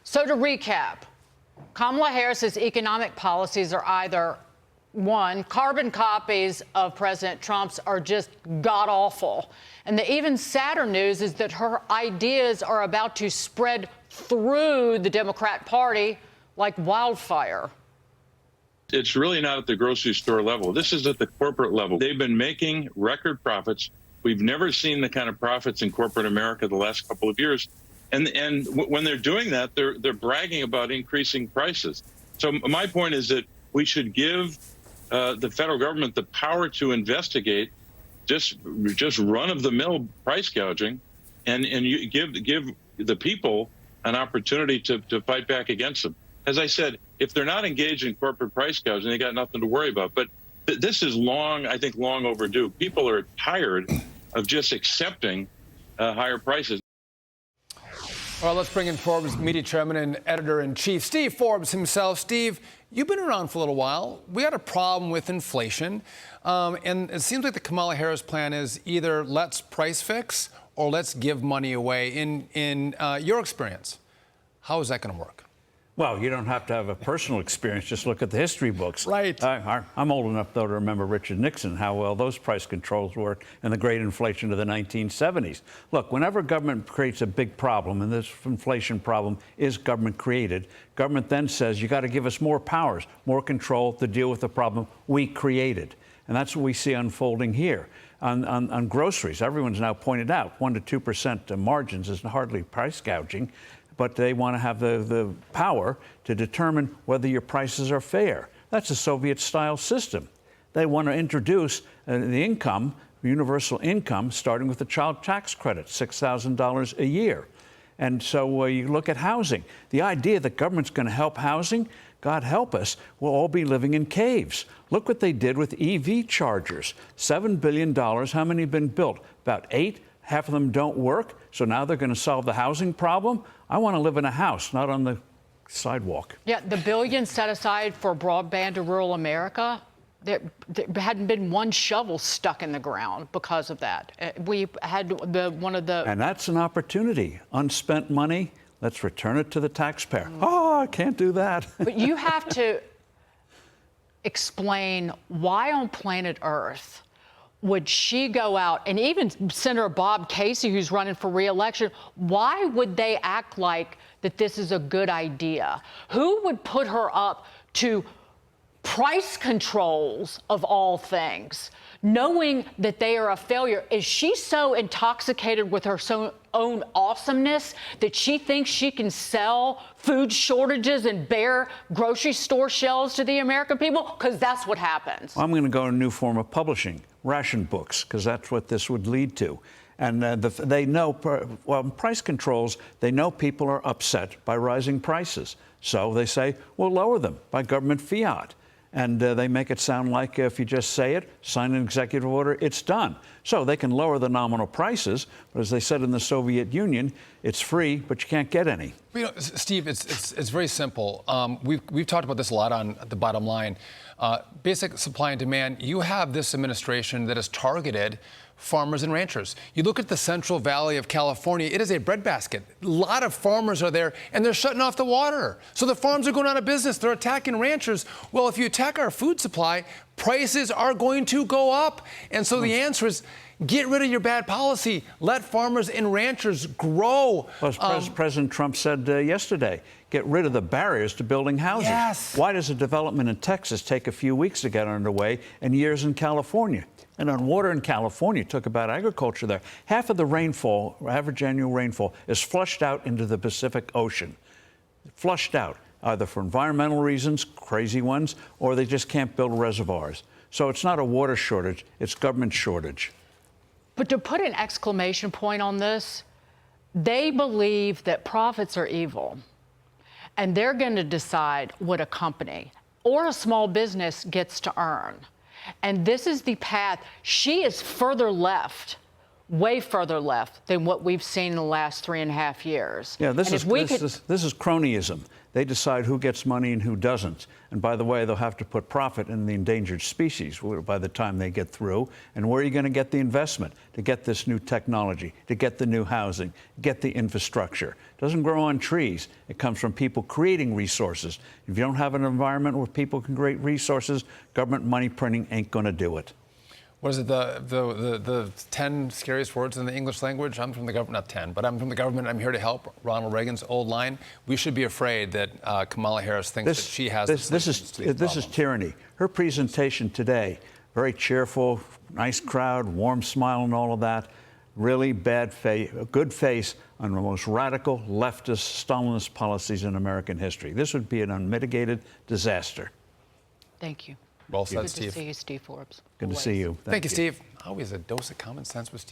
So to recap, Kamala Harris's economic policies are either, one, carbon copies of President Trump's are just god-awful. And the even sadder news is that her ideas are about to spread through the Democrat Party like wildfire. It's really not at the grocery store level. This is at the corporate level. They've been making record profits. We've never seen the kind of profits in corporate America the last couple of years. And when they're doing that, they're bragging about increasing prices. So my point is that we should give the federal government the power to investigate just run-of-the-mill price gouging, and you give the people an opportunity to fight back against them. As I said, if they're not engaged in corporate price gouging, they got nothing to worry about. But this is I think long overdue. People are tired of just accepting higher prices. Well, let's bring in Forbes media chairman and editor-in-chief, Steve Forbes himself. Steve, you've been around for a little while. We had a problem with inflation, and it seems like the Kamala Harris plan is either let's price fix or let's give money away. In your experience, how is that going to work? Well, you don't have to have a personal experience. Just look at the history books. Right. I'm old enough, though, to remember Richard Nixon, how well those price controls worked and the great inflation of the 1970s. Look, whenever government creates a big problem, and this inflation problem is government created, government then says, you got to give us more powers, more control to deal with the problem we created. And that's what we see unfolding here. On groceries, everyone's now pointed out 1% to 2% margins is hardly price gouging, but they want to have the power to determine whether your prices are fair. That's a Soviet-style system. They want to introduce the income, universal income, starting with the child tax credit, $6,000 a year. And so you look at housing. The idea that government's going to help housing, God help us, we'll all be living in caves. Look what they did with EV chargers. $7 billion. How many have been built? About 8. Half of them don't work. So now they're going to solve the housing problem. I want to live in a house, not on the sidewalk. Yeah, the billions set aside for broadband to rural America, there hadn't been one shovel stuck in the ground because of that. We had And that's an opportunity. Unspent money, let's return it to the taxpayer. Oh, I can't do that. But you have to explain why on planet Earth would she go out, and even Senator Bob Casey, who's running for re-election, why would they act like that this is a good idea? Who would put her up to price controls of all things, knowing that they are a failure? Is she so intoxicated with her own awesomeness that she thinks she can sell food shortages and bare grocery store shelves to the American people? Because that's what happens. I'm going to go to a new form of publishing, ration books, because that's what this would lead to. And they know, well, price controls, they know people are upset by rising prices. So they say, we'll lower them by government fiat. And they make it sound like if you just say it, sign an executive order, it's done. So they can lower the nominal prices, but as they said in the Soviet Union, it's free, but you can't get any. You know, Steve, it's very simple. We've talked about this a lot on The Bottom Line. Basic supply and demand. You have this administration that has targeted farmers and ranchers. You look at the Central Valley of California, it is a breadbasket. A lot of farmers are there, and they're shutting off the water. So the farms are going out of business. They're attacking ranchers. Well, if you attack our food supply, prices are going to go up. And so the answer is, get rid of your bad policy. Let farmers and ranchers grow. Well, as President Trump said yesterday, get rid of the barriers to building houses. Yes. Why does a development in Texas take a few weeks to get underway and years in California? And on water in California, talk about agriculture there. Half of the rainfall, average annual rainfall, is flushed out into the Pacific Ocean. Flushed out, either for environmental reasons, crazy ones, or they just can't build reservoirs. So it's not a water shortage, it's government shortage. But to put an exclamation point on this, they believe that profits are evil. And they're going to decide what a company or a small business gets to earn. And this is the path. She is further left way further left than what we've seen in the last 3.5 years. Yeah, this And is if we this is cronyism. They decide who gets money and who doesn't. And by the way, they'll have to put profit in the endangered species by the time they get through. And where are you going to get the investment to get this new technology, to get the new housing, get the infrastructure? It doesn't grow on trees. It comes from people creating resources. If you don't have an environment where people can create resources, government money printing ain't going to do it. What is it, the 10 scariest words in the English language? I'm from the government, not 10, but I'm from the government. I'm here to help. Ronald Reagan's old line. We should be afraid that Kamala Harris thinks that she has this is tyranny. Her presentation today, very cheerful, nice crowd, warm smile and all of that. Really bad face, a good face on the most radical leftist, Stalinist policies in American history. This would be an unmitigated disaster. Thank you. Well said, Good Steve. to see you, Steve Forbes. Good to Always. see you. Thank you, Steve. Always a dose of common sense with Steve.